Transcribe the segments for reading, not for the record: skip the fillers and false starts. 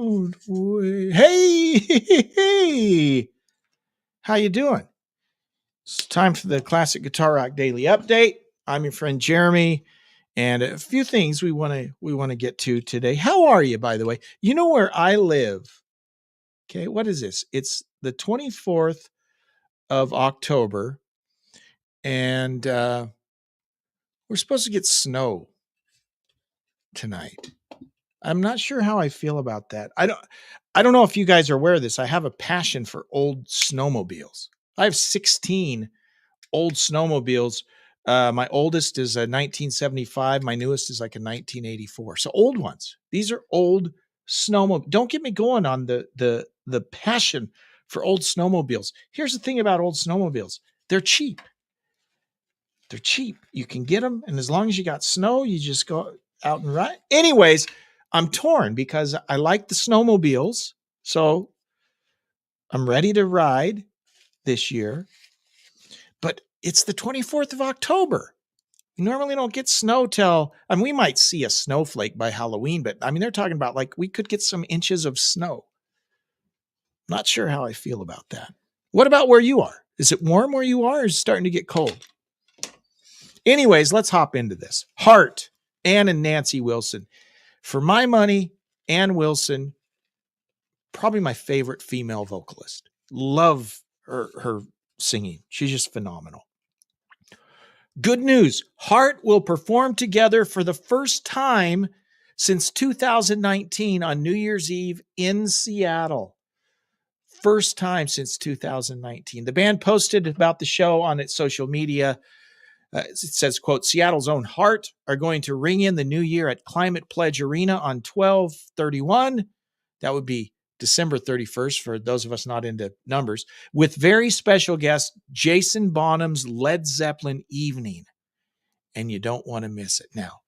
Don't wait. Hey, hey, how you doing? It's time for the Classic Guitar Rock Daily Update. I'm your friend Jeremy, and a few things we want to get to today. How are you, by the way? You know where I live? Okay, what is this? It's the 24th of October, and we're supposed to get snow tonight. I'm not sure how I feel about that. I don't know if you guys are aware of this. I have a passion for old snowmobiles. I have 16 old snowmobiles. My oldest is a 1975. My newest is like a 1984. So old ones. These are old snowmobiles. Don't get me going on the passion for old snowmobiles. Here's the thing about old snowmobiles. They're cheap. They're cheap. You can get them, and as long as you got snow, you just go out and ride. Anyways, I'm torn because I like the snowmobiles, so I'm ready to ride this year. But it's the 24th of October. You normally don't get snow till, we might see a snowflake by Halloween, but they're talking about like we could get some inches of snow. Not sure how I feel about that. What about where you are? Is it warm where you are, or is it starting to get cold? Anyways, let's hop into this. Heart, Ann and Nancy Wilson. For my money, Ann Wilson, probably my favorite female vocalist. Love her singing. She's just phenomenal. Good news. Heart will perform together for the first time since 2019 on New Year's Eve in Seattle. First time since 2019. The band posted about the show on its social media. It says, quote, Seattle's own Heart are going to ring in the new year at Climate Pledge Arena on 12/31. That would be December 31st for those of us not into numbers, with very special guest Jason Bonham's Led Zeppelin Evening. And you don't want to miss it. Now,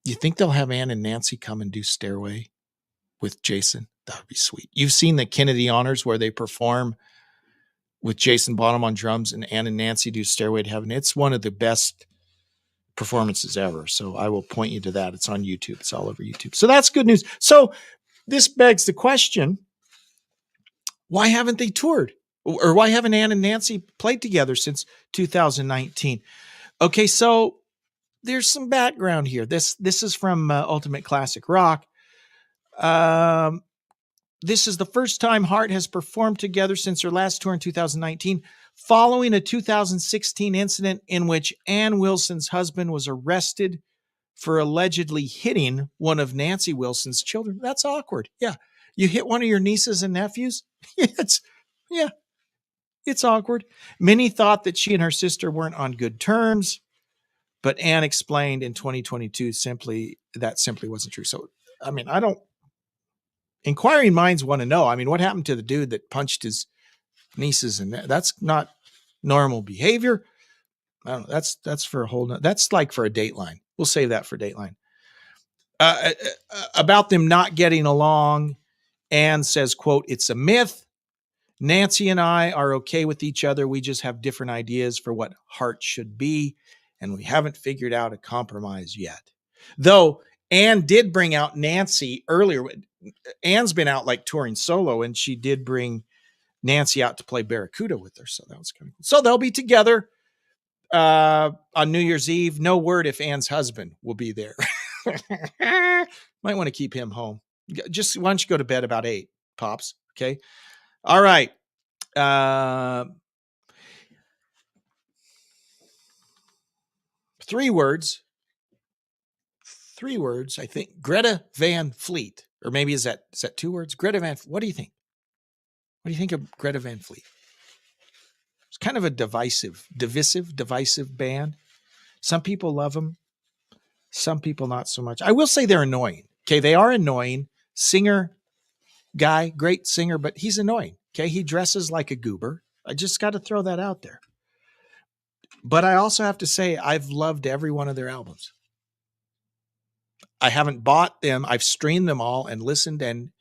you think they'll have Ann and Nancy come and do Stairway with Jason? That would be sweet. You've seen the Kennedy Honors where they perform with Jason Bonham on drums and Ann and Nancy do Stairway to Heaven. It's one of the best performances ever. So I will point you to that. It's on YouTube. It's all over YouTube. So that's good news. So this begs the question, why haven't they toured? Or why haven't Ann and Nancy played together since 2019? Okay, so there's some background here. This is from Ultimate Classic Rock. This is the first time Heart has performed together since their last tour in 2019, following a 2016 incident in which Ann Wilson's husband was arrested for allegedly hitting one of Nancy Wilson's children. That's awkward. Yeah. You hit one of your nieces and nephews? It's awkward. Many thought that she and her sister weren't on good terms, but Ann explained in 2022 that simply wasn't true. So, inquiring minds want to know. What happened to the dude that punched his nieces? And that's not normal behavior. I don't know. That's for a whole. That's like for a Dateline. We'll save that for Dateline. About them not getting along, Ann says, quote, it's a myth. Nancy and I are okay with each other. We just have different ideas for what Heart should be, and we haven't figured out a compromise yet. Though Ann did bring out Nancy earlier. Ann's been out like touring solo, and she did bring Nancy out to play Barracuda with her. So that was kind of cool. So they'll be together on New Year's Eve. No word if Ann's husband will be there. Might want to keep him home. Just why don't you go to bed about 8, Pops? Okay. All right. 3 words. 3 words, I think. Greta Van Fleet. Or maybe is that 2 words? Greta Van Fleet. What do you think? What do you think of Greta Van Fleet? It's kind of a divisive band. Some people love them. Some people not so much. I will say they're annoying. Okay, they are annoying. Singer guy, great singer, but he's annoying. Okay, he dresses like a goober. I just got to throw that out there. But I also have to say I've loved every one of their albums. I haven't bought them. I've streamed them all and listened and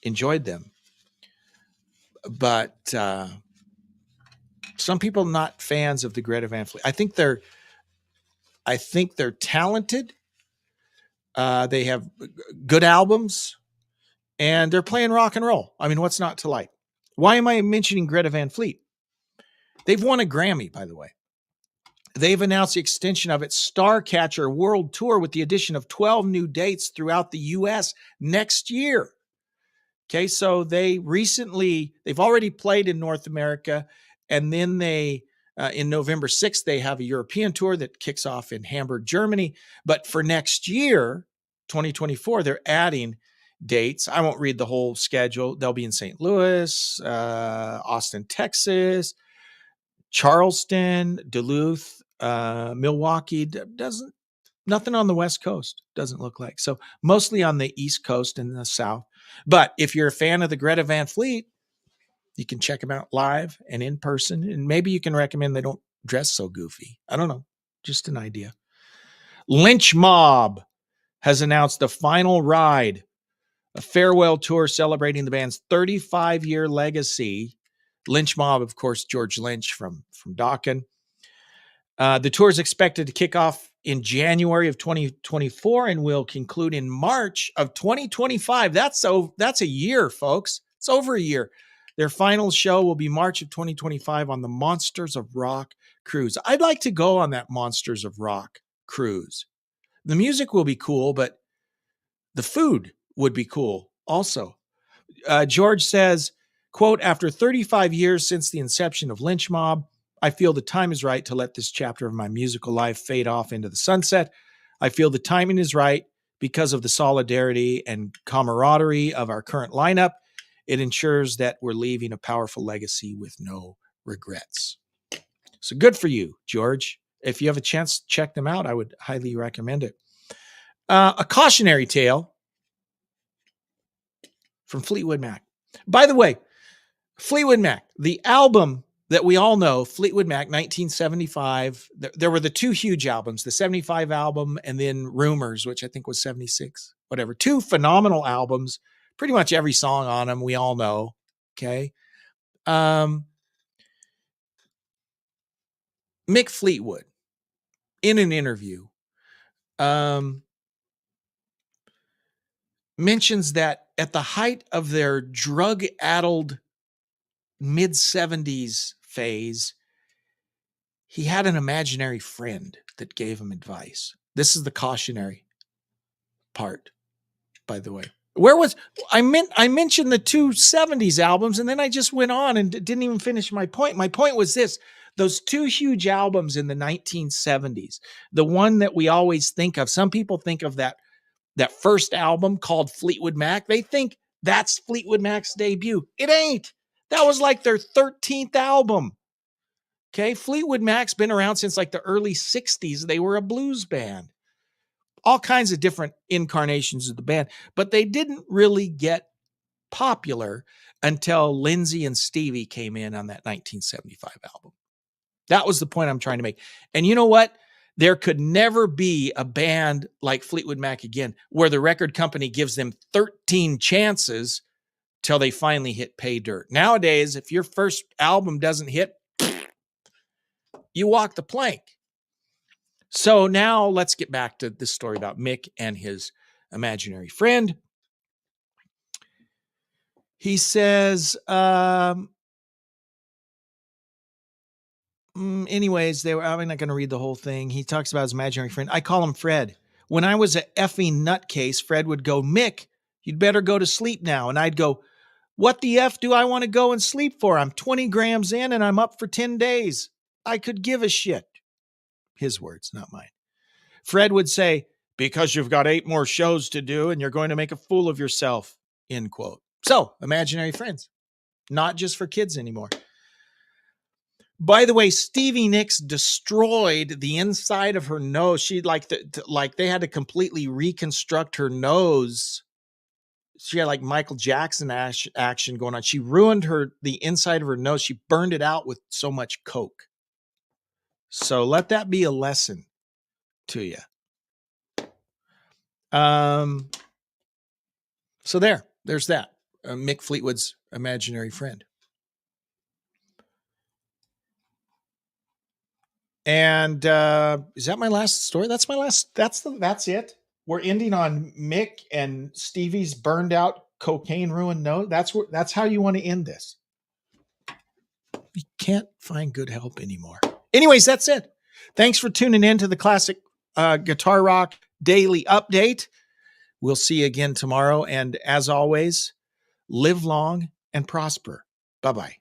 enjoyed them. But some people not fans of the Greta Van Fleet. I think they're talented, They have good albums, and they're playing rock and roll. I mean, what's not to like? Why am I mentioning Greta Van Fleet? They've won a Grammy, by the way. They've announced the extension of its Starcatcher World Tour with the addition of 12 new dates throughout the U.S. next year. Okay, so they've already played in North America, and then in November 6th, they have a European tour that kicks off in Hamburg, Germany. But for next year, 2024, they're adding dates. I won't read the whole schedule. They'll be in St. Louis, Austin, Texas, Charleston, Duluth, Milwaukee. Nothing on the West Coast, doesn't look like. So mostly on the East Coast and the South. But if you're a fan of the Greta Van Fleet, you can check them out live and in person. And maybe you can recommend they don't dress so goofy. I don't know. Just an idea. Lynch Mob has announced the final ride, a farewell tour celebrating the band's 35-year legacy. Lynch Mob, of course, George Lynch from Dokken. The tour is expected to kick off in January of 2024 and will conclude in March of 2025. That's a year, folks. It's over a year. Their final show will be March of 2025 on the Monsters of Rock cruise. I'd like to go on that Monsters of Rock cruise. The music will be cool, but the food would be cool also. George says, quote, after 35 years since the inception of Lynch Mob, I feel the time is right to let this chapter of my musical life fade off into the sunset. I feel the timing is right because of the solidarity and camaraderie of our current lineup. It ensures that we're leaving a powerful legacy with no regrets. So good for you, George. If you have a chance to check them out, I would highly recommend it. A cautionary tale from Fleetwood Mac. By the way, Fleetwood Mac, the album that we all know, Fleetwood Mac, 1975. There were the two huge albums, the 75 album and then Rumors, which I think was 76, whatever. Two phenomenal albums, pretty much every song on them we all know, okay? Mick Fleetwood, in an interview, mentions that at the height of their drug-addled mid-70s phase, he had an imaginary friend that gave him advice. This is the cautionary part, by the way. I mentioned the two 70s albums, and then I just went on and didn't even finish my point. My point was this: those two huge albums in the 1970s, the one that we always think of, some people think of that first album called Fleetwood Mac. They think that's Fleetwood Mac's debut. It ain't. That was like their 13th album. Okay, Fleetwood Mac's been around since like the early 60s. They were a blues band. All kinds of different incarnations of the band, but they didn't really get popular until Lindsey and Stevie came in on that 1975 album. That was the point I'm trying to make. And you know what? There could never be a band like Fleetwood Mac again, where the record company gives them 13 chances till they finally hit pay dirt. Nowadays, if your first album doesn't hit, you walk the plank. So now let's get back to this story about Mick and his imaginary friend. He says, anyways, I'm not going to read the whole thing. He talks about his imaginary friend. I call him Fred. When I was a effing nutcase, Fred would go, Mick, you'd better go to sleep now. And I'd go, what the F do I want to go and sleep for? I'm 20 grams in and I'm up for 10 days. I could give a shit. His words, not mine. Fred would say, because you've got 8 more shows to do and you're going to make a fool of yourself, end quote. So, imaginary friends, not just for kids anymore. By the way, Stevie Nicks destroyed the inside of her nose. She like they had to completely reconstruct her nose. She had like Michael Jackson action going on. She ruined the inside of her nose. She burned it out with so much coke. So let that be a lesson to you. So there's that. Mick Fleetwood's imaginary friend. And is that my last story? That's it. we're ending on Mick and Stevie's burned out cocaine ruined nose. That's how you want to end this. You can't find good help anymore. Anyways, that's it. Thanks for tuning in to the Classic Guitar Rock Daily Update. We'll see you again tomorrow. And as always, live long and prosper. Bye-bye.